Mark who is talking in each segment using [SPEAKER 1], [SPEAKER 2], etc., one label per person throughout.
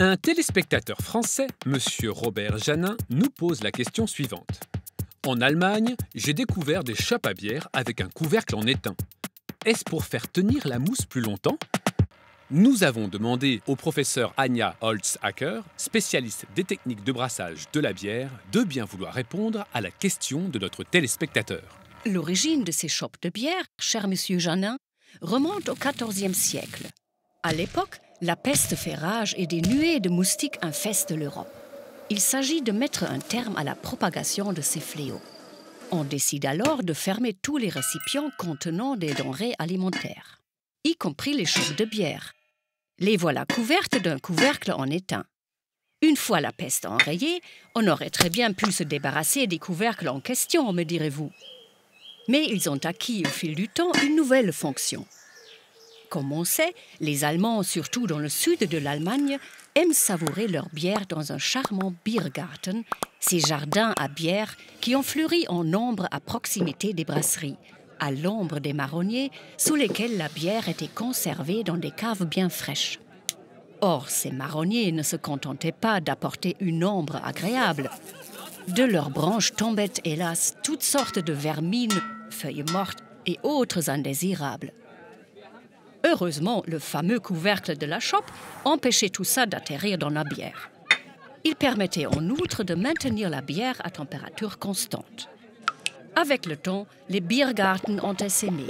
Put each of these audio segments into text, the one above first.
[SPEAKER 1] Un téléspectateur français, Monsieur Robert Janin, nous pose la question suivante. En Allemagne, j'ai découvert des chopes à bière avec un couvercle en étain. Est-ce pour faire tenir la mousse plus longtemps? Nous avons demandé au professeur Anja Holzhacker, spécialiste des techniques de brassage de la bière, de bien vouloir répondre à la question de notre téléspectateur.
[SPEAKER 2] L'origine de ces chopes de bière, cher monsieur Janin, remonte au XIVe siècle. À l'époque, la peste fait rage et des nuées de moustiques infestent l'Europe. Il s'agit de mettre un terme à la propagation de ces fléaux. On décide alors de fermer tous les récipients contenant des denrées alimentaires, y compris les chopes de bière. Les voilà couvertes d'un couvercle en étain. Une fois la peste enrayée, on aurait très bien pu se débarrasser des couvercles en question, me direz-vous. Mais ils ont acquis au fil du temps une nouvelle fonction. Comme on sait, les Allemands, surtout dans le sud de l'Allemagne, aiment savourer leur bière dans un charmant Biergarten, ces jardins à bière qui ont fleuri en nombre à proximité des brasseries, à l'ombre des marronniers sous lesquels la bière était conservée dans des caves bien fraîches. Or, ces marronniers ne se contentaient pas d'apporter une ombre agréable. De leurs branches tombaient, hélas, toutes sortes de vermines, feuilles mortes et autres indésirables. Heureusement, le fameux couvercle de la chope empêchait tout ça d'atterrir dans la bière. Il permettait en outre de maintenir la bière à température constante. Avec le temps, les Biergarten ont essaimé,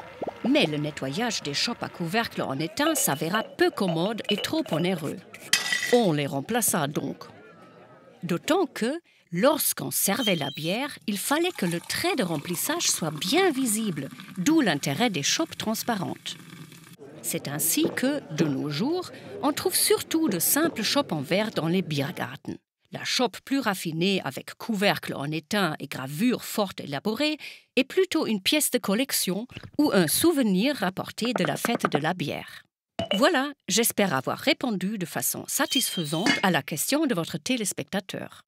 [SPEAKER 2] mais le nettoyage des chopes à couvercle en étain s'avéra peu commode et trop onéreux. On les remplaça donc. D'autant que, lorsqu'on servait la bière, il fallait que le trait de remplissage soit bien visible, d'où l'intérêt des chopes transparentes. C'est ainsi que, de nos jours, on trouve surtout de simples chopes en verre dans les Biergarten. La chope plus raffinée avec couvercle en étain et gravure forte élaborée est plutôt une pièce de collection ou un souvenir rapporté de la fête de la bière. Voilà, j'espère avoir répondu de façon satisfaisante à la question de votre téléspectateur.